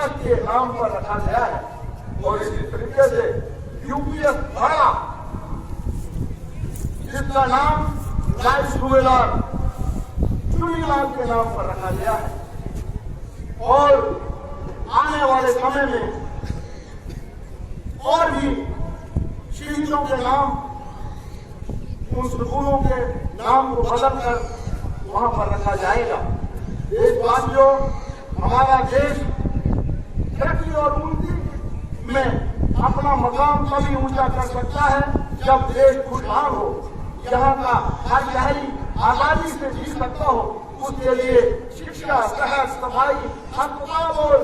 विकास के नाम पर रखा गया है। और इसी तरीके से यूपीएस भाड़ा, जिसका नाम नायब सूबेदार चुनीलाल के नाम पर रखा गया है। और आने वाले समय में और भी शहीदों के नाम, उन स्कूलों के नाम को बदलकर वहां पर रखा जाएगा। देशवासियों, हमारा देश तरक्की और उन्नति में अपना मकाम तभी ऊंचा कर सकता है जब देश खुशहाल हो, यहाँ का हर शहरी आजादी से जी सकता हो। उसके लिए शिक्षा, सेहत, सफाई, अस्पताल और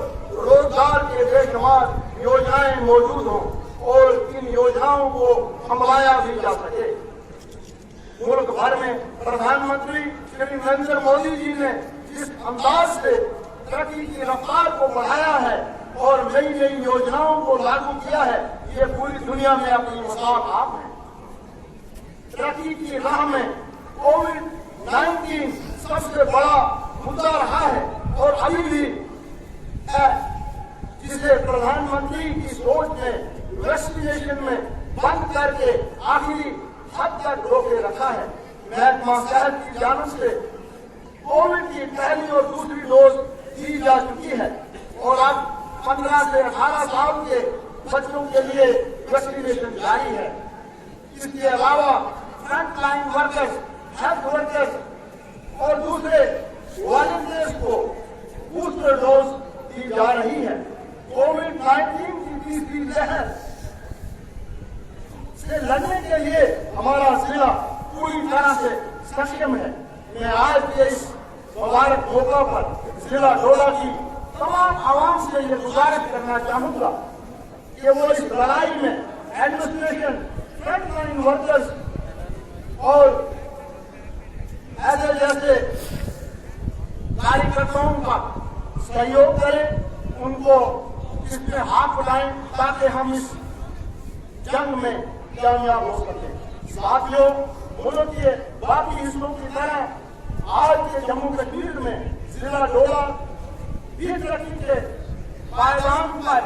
रोजगार के बेशुमार योजनाएं मौजूद हों और इन योजनाओं को हमलाया भी जा सके। मुल्क भर में प्रधानमंत्री श्री नरेंद्र मोदी जी ने जिस अंदाज से तरक्की की रफ्तार को बढ़ाया है और नई नई योजनाओं को लागू किया है, ये पूरी दुनिया में अपनी मिसाल आप है। तरक्की की राह में कोविड-19 सबसे बड़ा मुद्दा रहा है और अभी भी है, जिसे प्रधानमंत्री की सोच ने वैक्सीनेशन में बंद करके आखिरी हद तक रोके रखा है। महकमा सेहत की जानिब से कोविड की पहली और दूसरी डोज दी जा चुकी है और अब 15 से 18 साल के बच्चों के लिए वैक्सीनेशन जारी है। इसके अलावा front line workers, health workers और दूसरे वॉलंटियर्स को बूस्टर डोज दी जा रही है। कोविड-19 की तीसरी लहर से लड़ने के लिए हमारा जिला पूरी तरह से सक्षम है। मैं आज के इस मुबारक मौका पर जिला डोडा की तमाम आवाम से ये गुजारिश करना चाहूंगा कि वो इस लड़ाई में एडमिनिस्ट्रेशन, फ्रंट लाइन वर्कर्स और ऐसे जैसे कार्यकर्ताओं का सहयोग करें, उनको इसमें हाथ बढ़ाएं ताकि हम इस जंग में कामयाब हो सके। साथियों, मुल्क के बाकी हिस्सों की तरह आज के जम्मू कश्मीर में जिला डोडा भी तरक्की के पायदान पर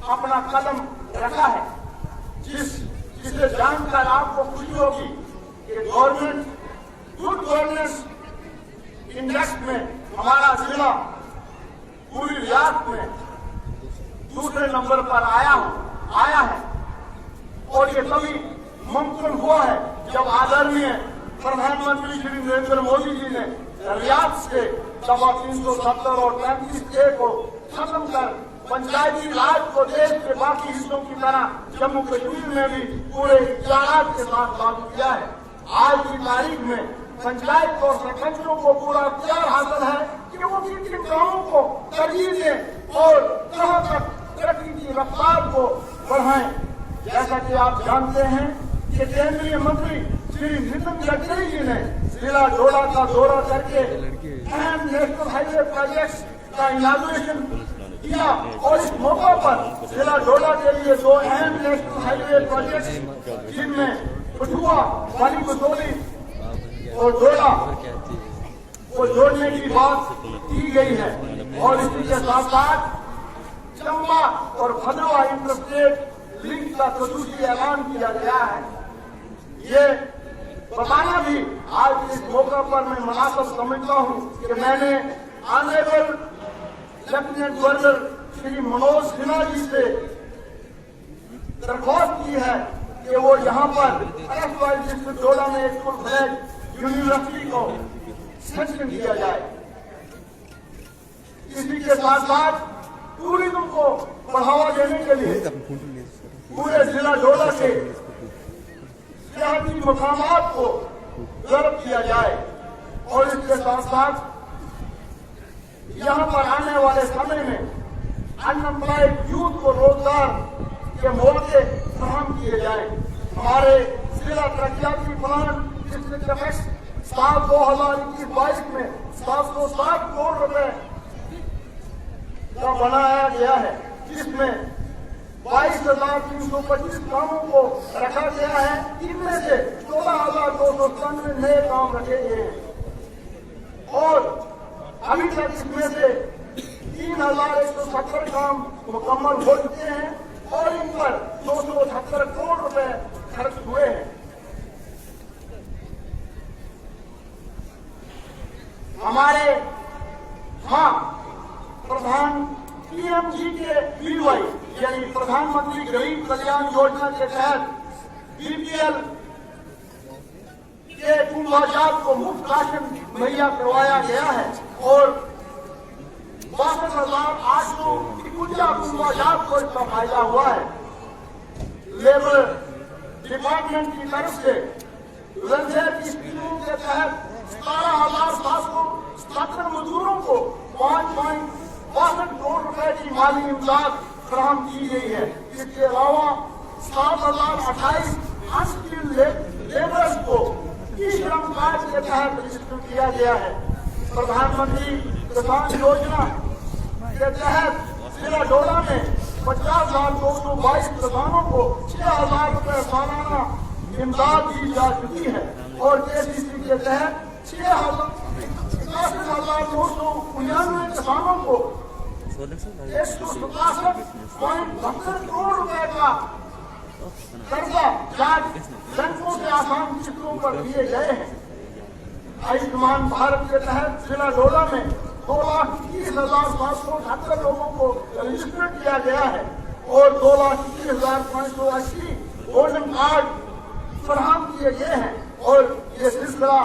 अपना कदम रखा है, जिसे जानकर आपको खुशी होगी कि गवर्नमेंट गुड गवर्नेंस इंडेक्स में हमारा जिला पूरी रियासत में दूसरे नंबर पर आया है। और ये तभी मुमकिन हुआ है जब आदरणीय प्रधानमंत्री श्री नरेंद्र मोदी जी ने रियासत से दफा 370 और 35A को खत्म कर पंचायती राज को देश के बाकी हिस्सों की तरह जम्मू कश्मीर में भी पूरे इख्तियारात के साथ लागू किया है। आज की तारीख में पंचायत और सरपंचों को पूरा इख्तियार हासिल है कि वो किन किन कामों को तरजीह दें और कहां तक तरक्की की रफ्तार को बढ़ाएं। जैसा कि आप जानते हैं कि केंद्रीय मंत्री श्री नितिन गडकरी जी ने जिला डोडा का दौरा करके अहम नेशनल हाईवे प्रोजेक्ट्स का इनॉग्रेशन किया और इस मौका पर जिला डोडा के लिए 2 अहम नेशनल हाईवे प्रोजेक्ट्स जिनमें कठुआ, वाली बसोली और डोडा को जोड़ने की बात की गई है। और इसी के साथ साथ चंबा और भद्रवा इंटरस्टेट लिंक का खसूसी ऐलान किया गया है। ये बताना भी आज इस मौका पर मैं मुनासिब समझता हूँ कि मैंने honourable lieutenant governor Shri Manoj Sinha ji से दरख्वास्त की है कि वो यहाँ पर डिस्ट्रिक्ट डोडा में एक फुल फ्लैग यूनिवर्सिटी को सैंक्शन किया जाए। इसी के साथ साथ टूरिज्म को बढ़ावा देने के लिए पूरे जिला डोडा के सियाहती मकामात को डेवलप किया जाए और इसके साथ साथ यहाँ पर आने वाले समय में अनएम्प्लॉयड यूथ को रोजगार के मौके फराहम किए जाए। हमारे जिला तरक्याती प्लान जिसमें साल 2021-22 में 760 करोड़ रुपए का बनाया गया है, जिसमें 22,325 कामों को रखा गया है। इनमें से 14,297 नए काम रखे गए हैं और अभी तक इसमें से 3170 काम मुकम्मल हो चुके हैं और इन पर 278 करोड़ रुपए खर्च हुए हैं। हमारे प्रधान पीएमजी के बीवाई यानी प्रधानमंत्री गरीब कल्याण योजना के तहत बीपीएल के कुंभाजात को मुफ्त राशन मुहैया करवाया गया है और 62,851 कुंभाजात को इसका फायदा हुआ है। लेबर डिपार्टमेंट की तरफ से वेलफेयर की स्कीमों के तहत 17,770 मजदूरों को 5.62 करोड़ रुपए की माली इमदाद फराहम की गई है। इसके अलावा 7,028 अनस्किल्ड लेबर्स को ई श्रम कार्ड के तहत रजिस्टर किया गया है। प्रधानमंत्री किसान योजना के तहत जिला डोडा में 50,222 किसानों को 6,000 रुपए सालाना इमदाद दी जा चुकी है और केसीसी के तहत 61,999 किसानों को 167.72 करोड़ रुपए का कर्जा बैंकों से आसान किस्तों पर दिए गए हैं। आयुष्मान भारत के तहत जिला डोडा में 2,21,778 लोगों को रजिस्टर किया गया है और 2,21,580 गोल्डन कार्ड फराहम किए गए हैं और ये सिलसिला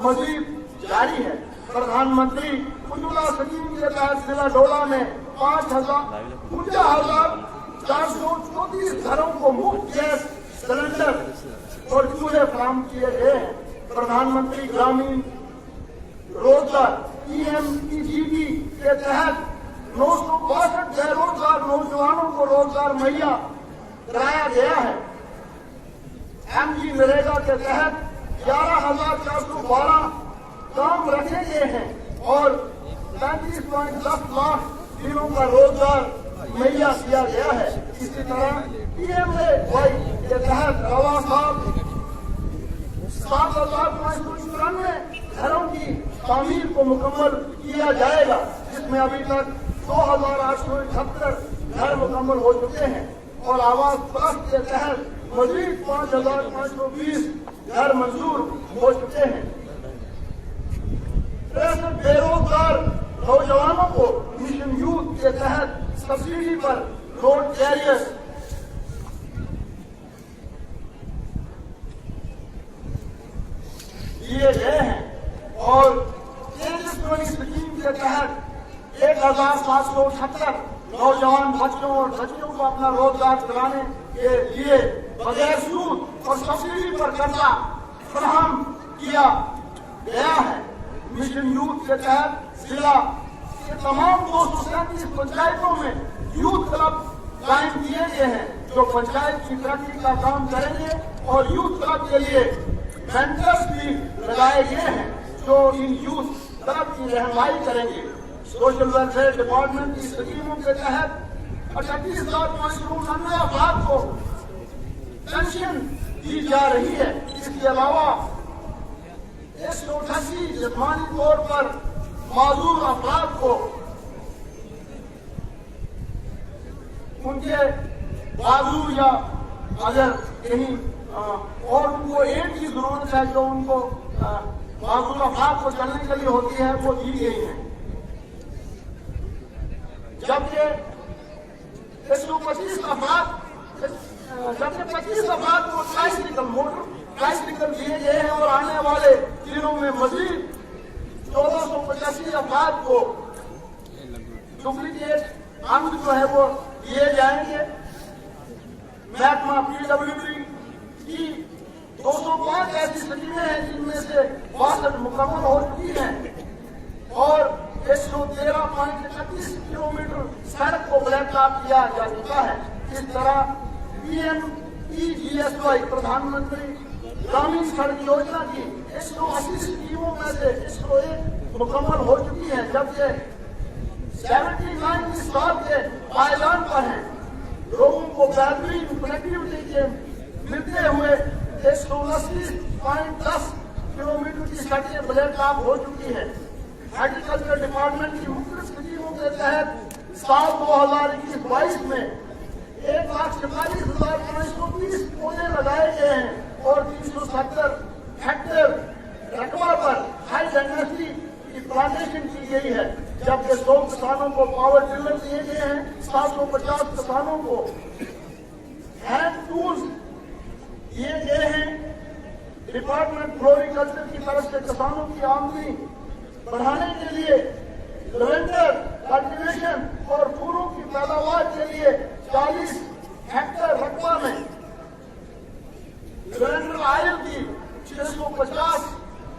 मजीद जारी है। प्रधानमंत्री उज्ज्वला स्कीम के तहत जिला डोडा में 52,434 घरों को मुफ्त गैस सिलेंडर और चूल्हे फराहम किए गए हैं। प्रधानमंत्री ग्रामीण रोजगार PMEGP के तहत 962 बेरोजगार नौजवानों को रोजगार मुहैया कराया गया है। MG नरेगा के तहत 11,412 काम रखे गए हैं और 35.10 लाख दिनों का रोजगार मुहैया किया गया है। इसी तरह PMAY के तहत रवा साल 7,594 घरों की तामीर को मुकम्मल किया जाएगा, जिसमें अभी तक 2,878 घर मुकम्मल हो चुके हैं और आवास प्लस के तहत मजीद 5,520 घर मंजूर हो चुके हैं। 63 बेरोजगार नौजवानों को मिशन यूथ के तहत सब्सिडी पर रोड कैरियर दिए गए हैं और तेजस्विनी स्कीम के तहत 1,778 नौजवान बच्चों और बच्चियों को अपना रोजगार दिलाने के लिए बगैर सूद और सब्सिडी पर कर्जा फराहम किया गया है। मिशन यूथ के तहत जिला के तमाम 237 पंचायतों में यूथ क्लब कायम किए गए हैं जो पंचायत की तरक्की का काम करेंगे और यूथ क्लब के लिए मेंटर्स भी लगाए गए हैं जो इन यूथ क्लब की रहनुमाई करेंगे। सोशल वेलफेयर डिपार्टमेंट की स्कीमों के तहत 38,599 अफराद को पेंशन दी जा रही है। इसके अलावा 188 जिस्मानी तौर पर माजूर अफराद को उनके बाजू या अगर कहीं और उनको एड की जरूरत है जो उनको माजूर अफराद को चलने के लिए होती है वो दी गई है। जबकि 125 अफराद को मोटर ट्राइसिकल दिए गए हैं और आने वाले दिनों में मजीद 1485 अफराद को डुप्लीकेट अंग जो है वो दिए जाएंगे। महकमा PWD की 205 ऐसी स्कीमें हैं जिनमें से 62 मुकम्मल हो चुकी हैं और 113.31 किलोमीटर सड़क को ब्लैक टॉप किया जा चुका है। इस तरह PMEGSY प्रधानमंत्री ग्रामीण सड़क योजना की 180 स्कीमों में से 101 मुकम्मल हो चुकी है, जबकि 79 इस साल के पायदान पर हैं। लोगों को बेहतरीन कनेक्टिविटी के मिलते हुए 180.10 किलोमीटर की सड़कें ब्लैक टॉप हो चुकी है। एग्रीकल्चर डिपार्टमेंट की मुख्य स्कीमों के के तहत साल 2021-22 में 1,47,930 पौधे लगाए गए हैं और 370 हेक्टेयर रकबा पर हाई डेंसिटी की प्लांटेशन की गई है, जबकि 100 किसानों को पावर टिलर दिए गए हैं, 750 किसानों को हैंड टूल्स दिए गए हैं। डिपार्टमेंट फ्लोरिकल्चर की तरफ से किसानों की आमदनी बढ़ाने के लिए लेवेंडर कल्टीवेशन और फूलों की पैदावार के लिए 40 हेक्टेयर रकबा में लेवेंडर ऑयल की 650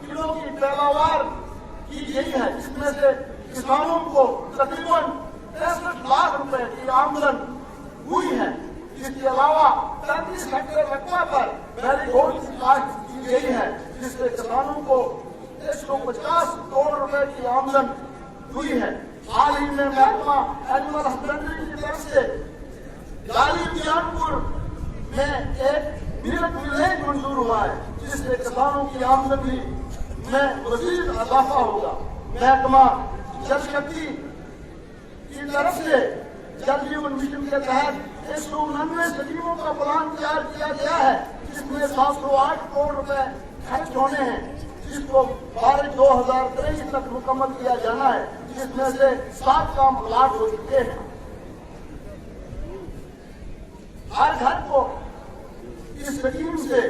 किलो की पैदावार की गई है, जिसमें से किसानों को तकरीबन 63 लाख रुपए की आमदन हुई है। इसके अलावा 35 हेक्टेयर रकबा पर मैरीगोल्ड की काश्त की गई है, जिससे किसानों को 150 करोड़ रुपए की आमदन हुई है। हाल ही में महकमा एनिमल हस्बेंड्री की तरफ से जाली बियानपुर में एक मिल्क विलेज मंजूर हुआ है, जिससे किसानों की आमदनी में मजीद इजाफा होगा। महकमा जल शक्ति की तरफ से जल जीवन मिशन के तहत 199 स्कीमों का प्लान तैयार किया गया है, जिसमें 708 करोड़ रुपए खर्च होने हैं, जिसको मार्च 2023 तक मुकम्मल किया जाना है, जिसमें से 7 काम प्लाट हो चुके हैं। हर घर को इस स्कीम से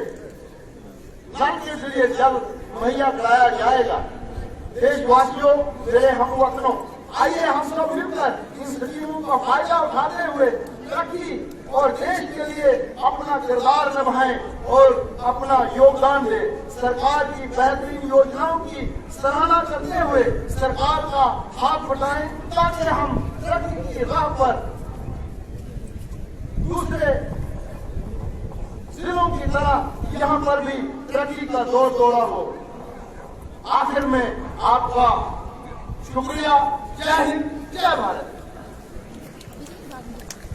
नल के जरिए जल मुहैया कराया जाएगा। देशवासियों, मेरे हमवतनों, आइए हम सब मिलकर इन स्कीमों का फायदा उठाते हुए तरक्की और देश के लिए अपना किरदार निभाएं और अपना योगदान दें। सरकार की बेहतरीन योजनाओं की सराहना करते हुए सरकार का हाथ बटाएं, ताकि हम तरक्की की राह पर दूसरे जिलों की तरह यहाँ पर भी तरक्की का दौर दौड़ा हो। आखिर में आपका शुक्रिया। जय हिंद, जय भारत।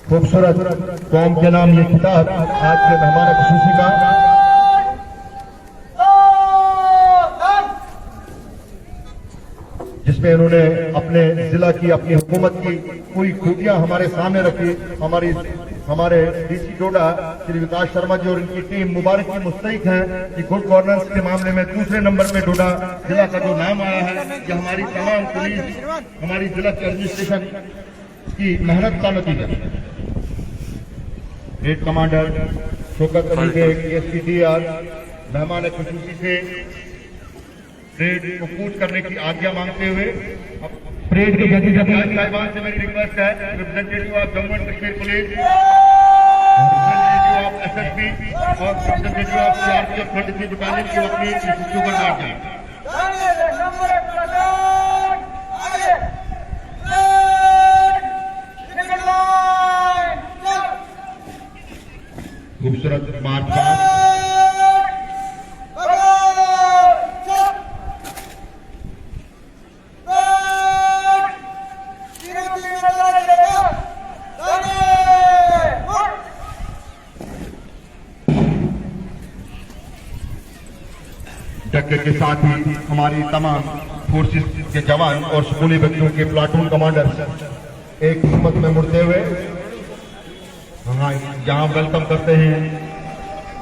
खूबसूरत कौम के नाम ये खिताब आज के मेहमान खुसूसी का, जिसमें इन्होंने अपने जिला की, अपनी हुकूमत की कोई खूबियां हमारे सामने रखी। हमारे डीसी डोडा श्री विकास शर्मा जी और इनकी टीम मुबारक की मुस्तहिक है कि गुड गवर्नेंस के मामले में दूसरे नंबर पे डोडा जिला का जो नाम आया है, ये हमारी तमाम पुलिस, हमारी जिला के एडमिनिस्ट्रेशन की मेहनत का नतीजा। Head commander Shaukat Ali Baig, SPDR, मेहमान खुसूसी से परेड को कूच करने की आज्ञा मांगते हुए परेड के जल्दी साहिबान से मेरी रिक्वेस्ट है, representative of Jammu and Kashmir police, representative of SSB और रिप्रेजेंटेटिव ऑफ सीआरपीएफ 33 बटालियन की अपनी ऊपर बैठ जाए। खूबसूरत मार्च पास्ट डक्के के साथ ही हमारी तमाम फोर्सेस के जवान और स्कूली बच्चों के प्लाटून कमांडर एक हिम्मत में मुड़ते हुए यहाँ वेलकम करते हैं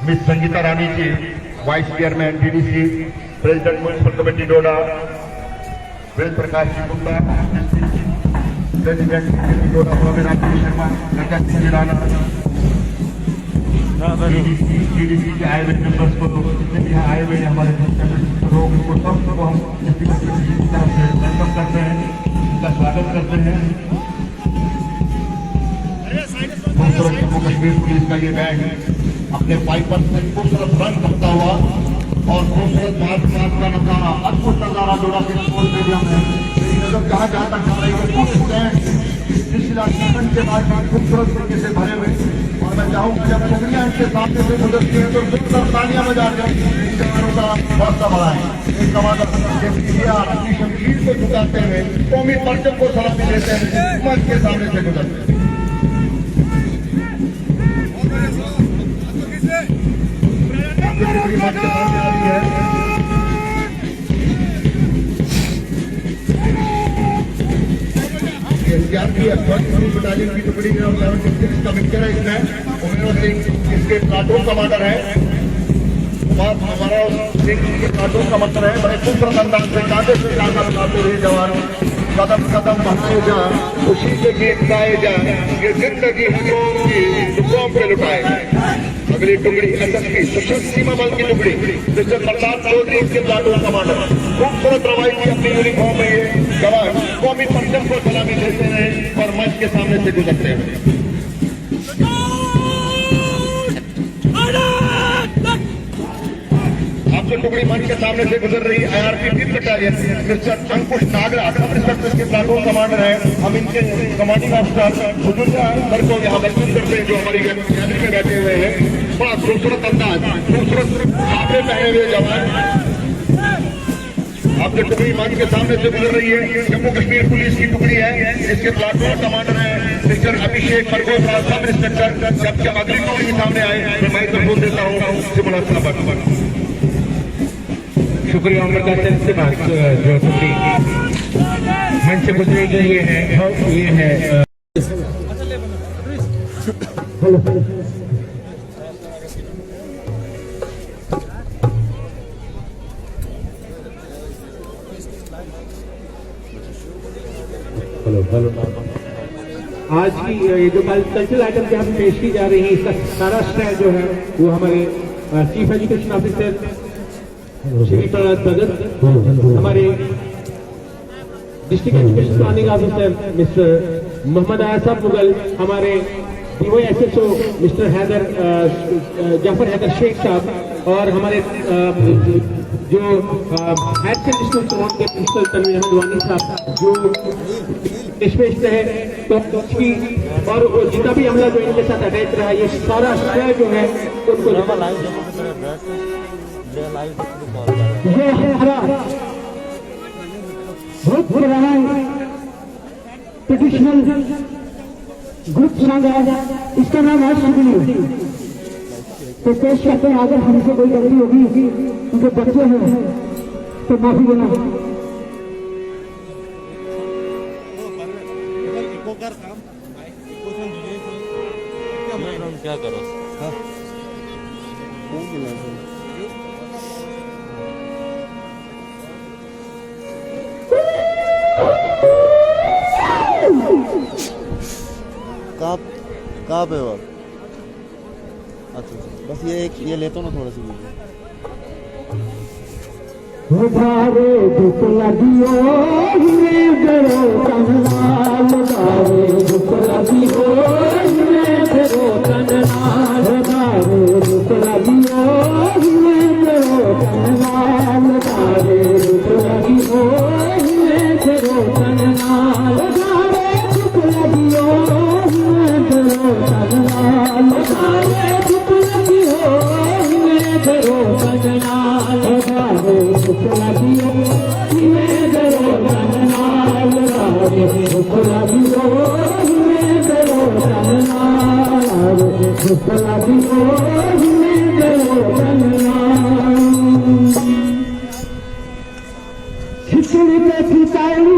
miss Sangeeta Rani ji, vice chairman DDC, president municipal committee Doda, Ved Prakash ji Gupta, president Doda Sharma, Rana, DDC के आए हुए मेंबर्स को, जितने भी यहाँ आए हुए हमारे लोग, उनको सबको हम की तरफ से वेलकम करते हैं, उनका स्वागत करते हैं। खूबसूरत जम्मू कश्मीर पुलिस का ये बैंड अपने पाइपर से खूबसूरत रंग करता हुआ और खूबसूरत मार्च का नजारा, अद्भुत नजारा डोडा के स्पोर्ट्स स्टेडियम में जहाँ जहाँ तक जा रही है के बाद खूबसूरत तरीके से भरे हुए। और मैं चाहूँगा जब टुकड़ियाँ इनके सामने से गुजरती हैं तो सुंदर तालियां बजा कर जवानों का हौसला बढ़ाएं। एक कमांडर शमशीर को झुकाते हुए कौमी परचम को सलामी देते हैं, मंच के सामने से गुजरते हैं। मंच के सामने आ रही है सीआरपीएफ बटालियन की टुकड़ी में 76 का मिक्सचर है इसमें। उमेश सिंह इसके प्लाटून कमांडर है। हमारा सिंह के प्लाटून कमांडर है। बड़े खूबसूरत अंदाज से कांधे से जाकर उठाते हुए जवान कदम कदम बढ़ाए जा, खुशी के गीत गाए जा, ये जिंदगी हम की दुखों पे लुटाए। अगली टुकड़ी एसएसपी सशस्त्र सीमा बल की टुकड़ी मिस्टर प्रताप चौधरी के प्लाटून कमांडर खूबसूरत रवायती अपनी यूनिफॉर्म में ये जवान कौमी पंचम को सलामी देते हैं और मंच के सामने से गुजरते हैं। आपको टुकड़ी मंच के सामने से गुजर रही आईआरपी 5th बटालियन मिस्टर अंकुश नागरा सब इंस्पेक्टर के प्लाटून कमांडर है। हम इनके कमांडिंग ऑफिसर बुजुर्गा सर को यहाँ मजबूत करते हैं जो हमारी गैलरी में बैठे हुए हैं। बड़ा खूबसूरत अंदाज, खूबसूरत कपड़े पहने हुए जवान आपके टुकड़ी मंच के सामने से गुजर रही है। जम्मू कश्मीर पुलिस की टुकड़ी है जिसके प्लाटून कमांडर है मिस्टर अभिषेक परगोत्रा सब इंस्पेक्टर। जब अगली टुकड़ी सामने आए मैं माइक्रोफोन देता हूँ। शुक्रिया उम्र का से बात जो टुकड़ी मंच से गुजरी गई है ये है आज की ये जो कल्चरल आइटम यहाँ पे पेश की जा रही है इसका सारा श्रेय जो है वो हमारे chief education officer Shri Prahlad Bhagat, हमारे district education planning officer mister Mohammad Asaf Mughal, हमारे DYSSO मिस्टर हैदर जाफर हैदर शेख साहब और हमारे जो हायर सेकेंडरी स्कूल के प्रिंसिपल तनवीर हंदवानी साहब जो पेश रहे तो की और जितना भी अमला जो इनके साथ अटैच रहा ये सारा श्रेय जो है उनको ये हमारा बहुत पुराना ट्रेडिशनल ग्रुप सॉन्ग है, इसका नाम है सुगनी। तो पेश करते हैं, अगर हमसे कोई गलती होगी उनके बच्चे हैं तो माफी देना। क्या करो कहाँ पे हो? अच्छा बस ये लेता हूँ ना थोड़ा सी धूप लगियो धूप लगियो धूप लगियो खिचड़ी पे खिचाई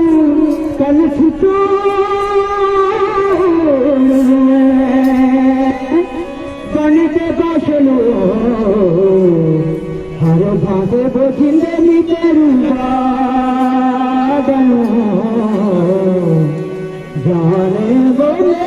कल खिचो बनी के बासलो हर भागे बोझिंदे नीचेरुगा जाने बोले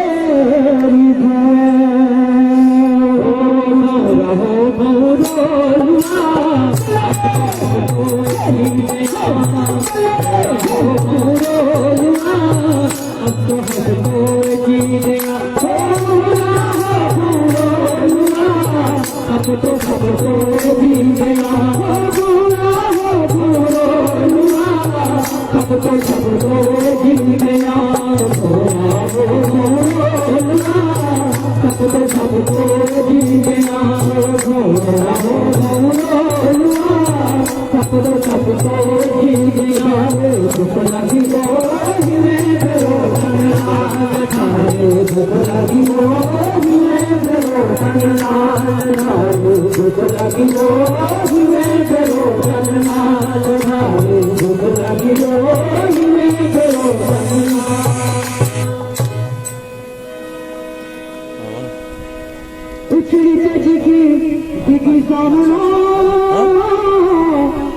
बाकी सामना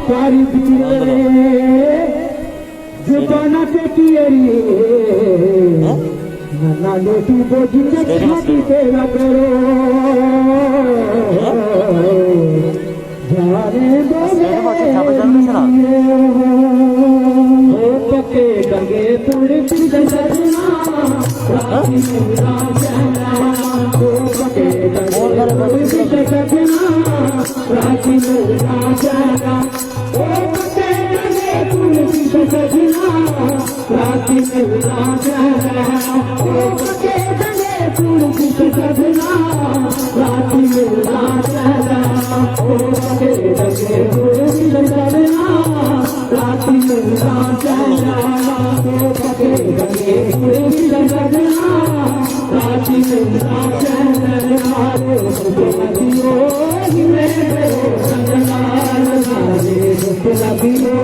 सारी पीरे जुबाना पे किए ना लोटी वो जिंदगी छाती पे न करो जाने दो पके डगे पूरे फिर सजना राती मेरा जाना पके डगे पूरे फिर सजना राती मेरा जाना पके डगे पूरे फिर सजना राती मेरा जाना पके डगे पूरे फिर सजना राती मेरा जाना पके डगे पूरे फिर सजना राती मेरा जाना पके डगे पूरे फिर सजना राती मेरा जाना लगियो ही मेरे सजना लगाए दुख लगियो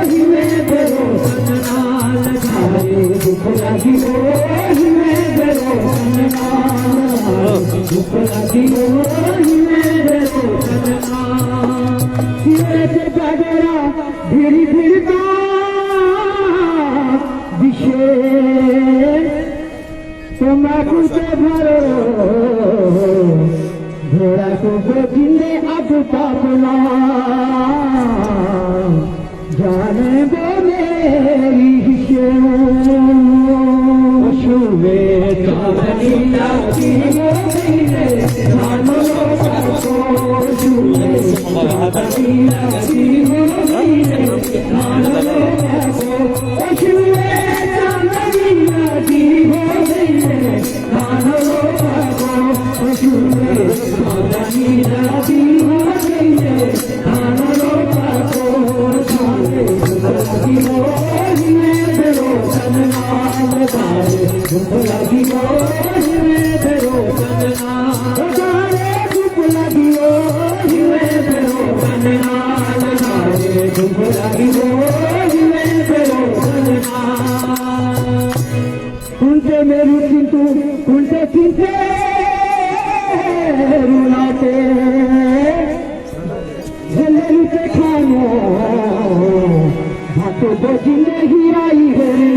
ही मेरे सजना लगाए दुख लगियो ही मेरे सजना दुख लगियो ही मेरे सजना सिरे से जागेरा धीरे धीरे का विशेष तो मैं कुछ भरो घोड़ा को जिंदे अब पापना जाने दो मेरी शुवे कामनी लागी मोरे जानो को शुवे कामनी लागी मोरे जानो को शुवे कामनी लागी मोरे जानो को शुवे कामनी लागी मोरे जानो को शुवे कामनी लागी मेरो सजना लगाए धूप लगी मेरो सजना लगाए धूप लगी मेरो सजना लगाए धूप लगी मेरो सजना उनसे मेरी चिंतु उनसे चिंते रुलाते जल्दी से खानो तो जिंदगी आई गई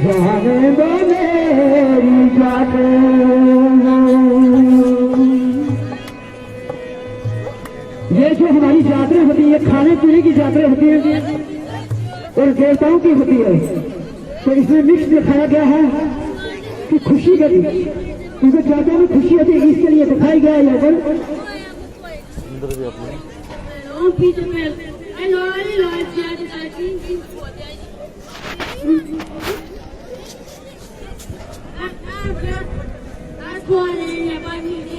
जाने दो मेरी जाते ये जो हमारी यात्रा होती है खाने पीने की यात्रा होती है और देवताओं की होती है तो इसमें मिक्स दिखाया गया है कि खुशी का दिन क्योंकि ज्यादा में खुशी होती है इसके लिए दिखाई गया है यहाँ I know I like that. I think you for that. That's why they never need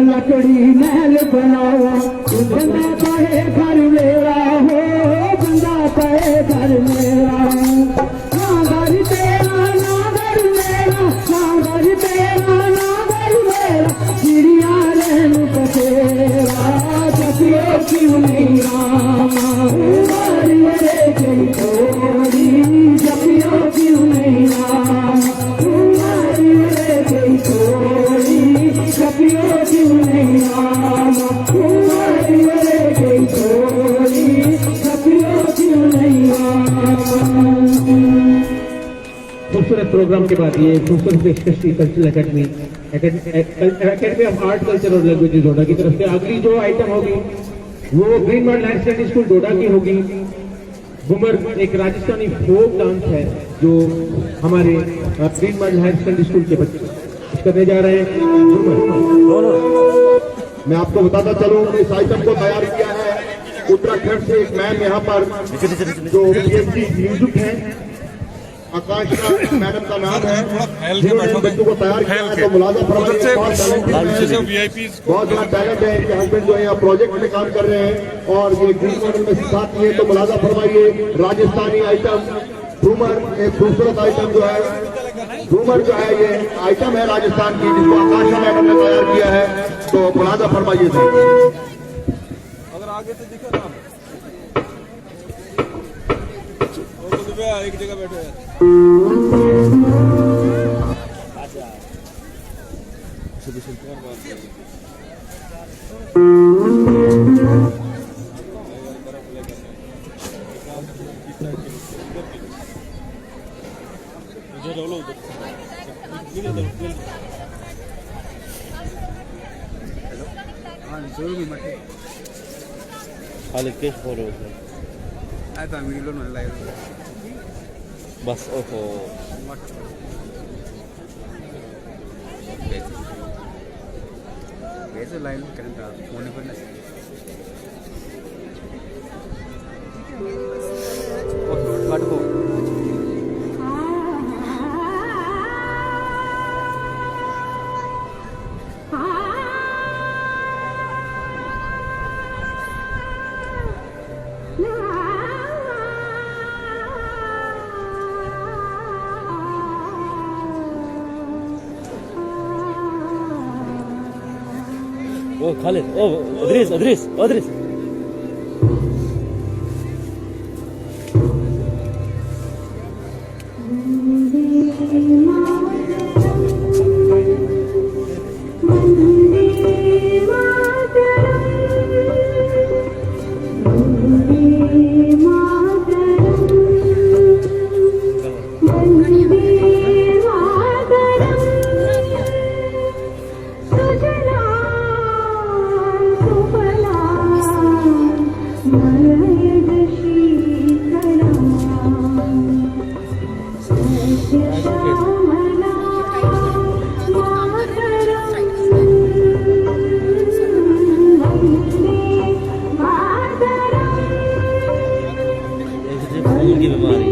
लकड़ी महल बनावा बंदा पाए घर मेरा हो बंदा पाए घर मेरा ना घर तेरा ना घर मेरा ना घर तेरा ना घर मेरा चिड़िया रहन बसेरा जपियो क्यों नहीं रामा मेरे गई थोड़ी जपियो क्यों नहीं रामा मेरे गई थोड़ी जपियो क्यों नहीं रामा मेरे गई थोड़ी जपियो क्यों नहीं रामा खूबसूरत प्रोग्राम के बाद ये खूबसूरत पेशकश cultural academy of art culture और लैंग्वेजेस डोडा की तरफ से अगली जो आइटम होगी वो green mart higher secondary school Doda की होगी। घूमर एक राजस्थानी फोक डांस है जो हमारे Green mart higher secondary school के बच्चे करने जा रहे हैं। मैं आपको बताता चलूं इस आइटम को तैयार किया है उत्तराखंड से एक मैम यहाँ पर जो PhD म्यूजिक है आकांक्षा मैडम का नाम है, जिन्होंने बच्चों को तैयार किया है। तो मुलाजा फरमाइए, बहुत बड़ा टैलेंट है। इनके हस्बैंड जो है यहाँ प्रोजेक्ट में काम कर रहे हैं और ये ग्रीन मॉडल में सिखाती है। तो मुलाजा फरमाइए, राजस्थानी आइटम घूमर एक खूबसूरत आइटम जो है घूमर जो है ये आइटम है राजस्थान की जिसको आकांक्षा मैडम ने तैयार किया है। तो मुलाजा फरमाइए सर। अगर आगे से दिखे ना एक जगह बैठे हैं। खाली केस फॉलो आता मीलो न लाइव बस ओहो कैसे लाइव करता होने पर नहीं काट को ओ खालिद ओ अदरीस अदरीस अदरीस की बीमारी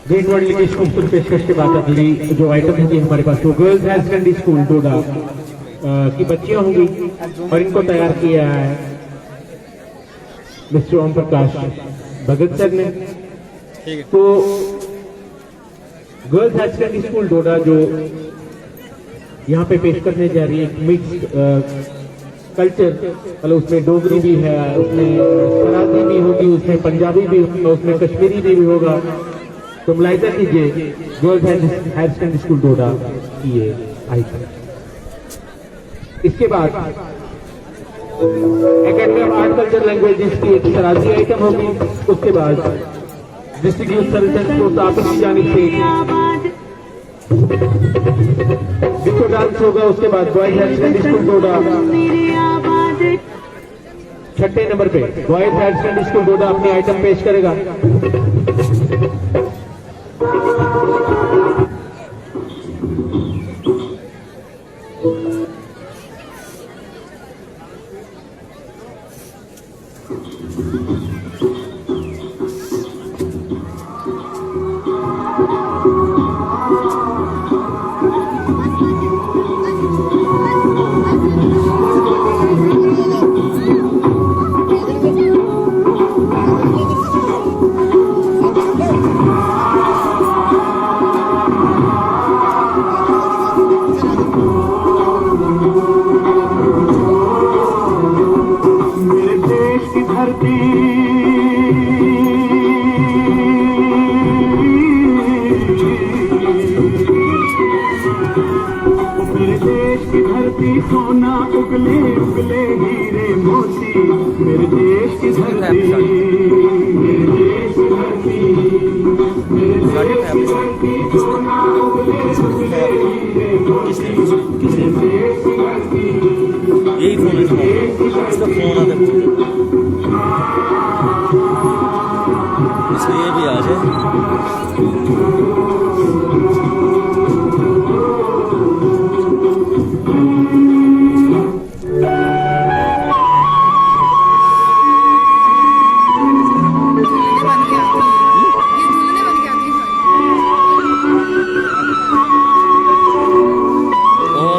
ग्रेट वर्ल्ड लीग की खूबसूरत पेशकश के बाद अगली जो आइटम होगी हमारे पास वो girls higher secondary school Doda की बच्चियां होंगी और इनको तैयार किया है मिस्टर ओम प्रकाश भगत सर ने। तो गर्ल्स हायर सेकेंडरी स्कूल डोडा जो यहाँ पे पेश करने जा रही है मिक्स्ड कल्चर, मतलब उसमें डोगरी भी है, उसमें सरादी भी होगी, उसमें पंजाबी भी होगा, उसमें कश्मीरी भी होगा। तो मुलाहिजा कीजिए girls higher secondary school Doda की ये आइटम। इसके बाद academy of art culture languages की एक सरादी आइटम होगी। उसके बाद डिस्ट्रिक्ट यूथ सर्विसेज को ताकत की जानिब से डिस्को डांस होगा। उसके बाद बॉयज हायर सेकेंडरी स्कूल डोडा छठे नंबर पे बॉयज हायर सेकेंडरी स्कूल डोडा अपनी आइटम पेश करेगा। सोना उगले उगले हीरे मोती मेरे देश की धरती, मेरे देश की धरती, मेरे देश की धरती, सोना उगले उगले हीरे मोती मेरे देश की धरती। इसका फोन आता है इसमें ये भी आ जाए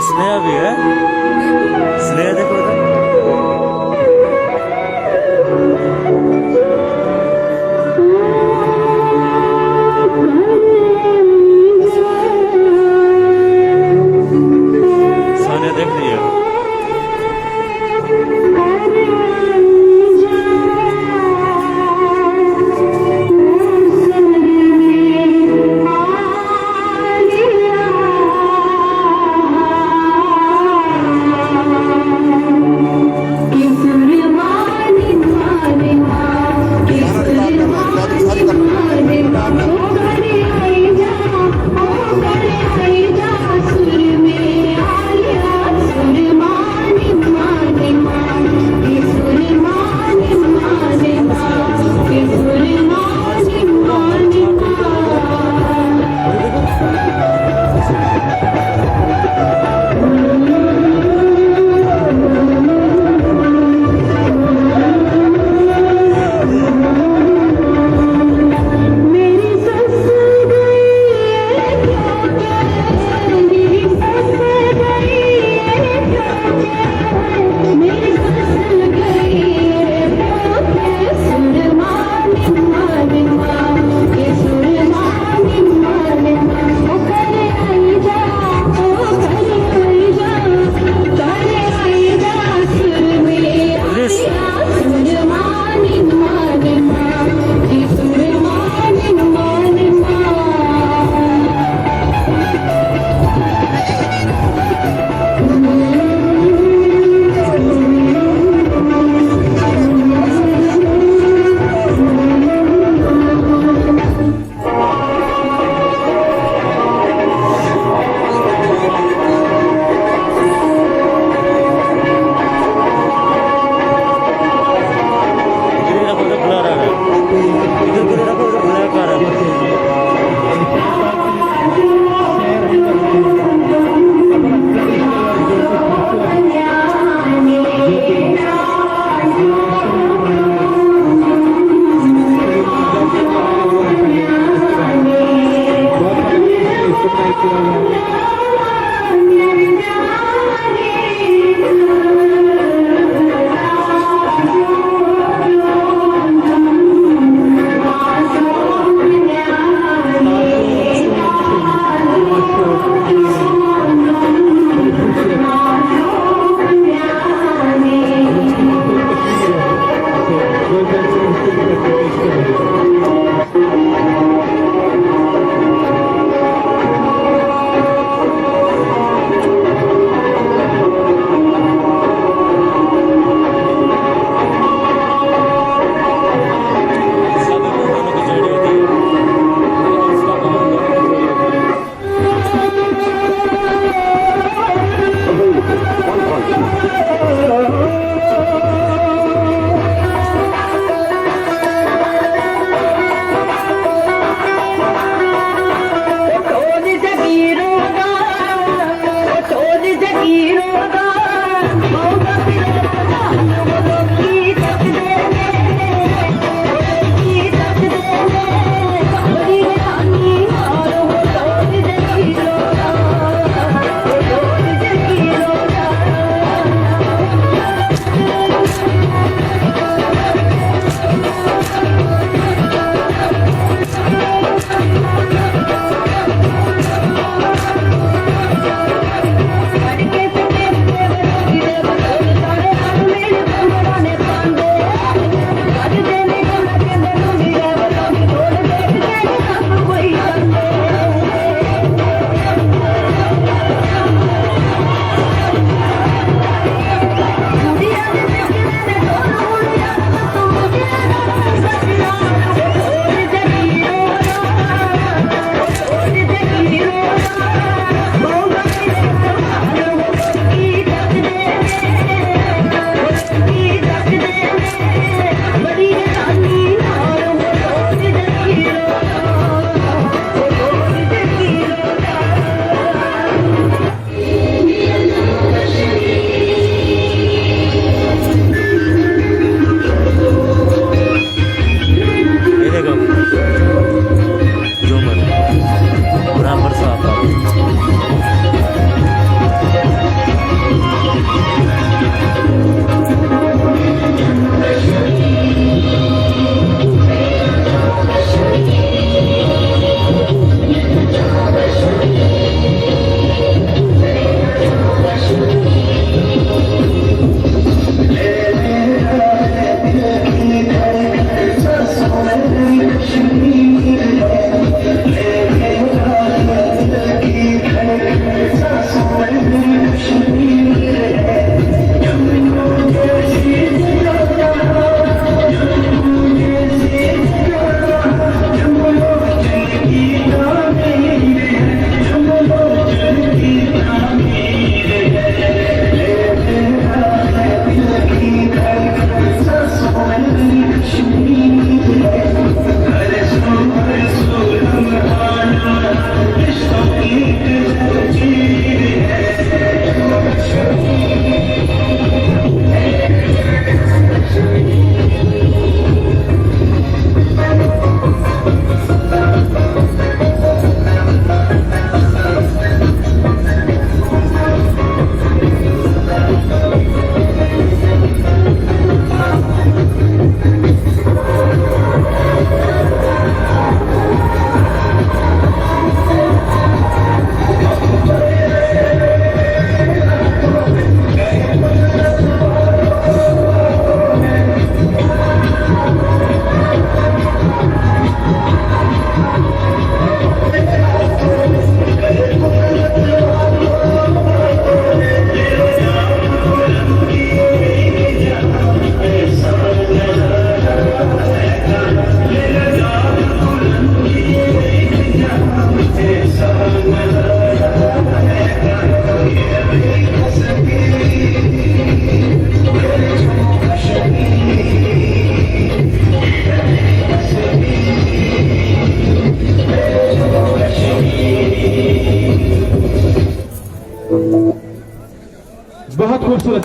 स्नेहा भी है स्नेहा देखो इधर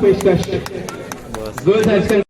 पेशकश। Girls high school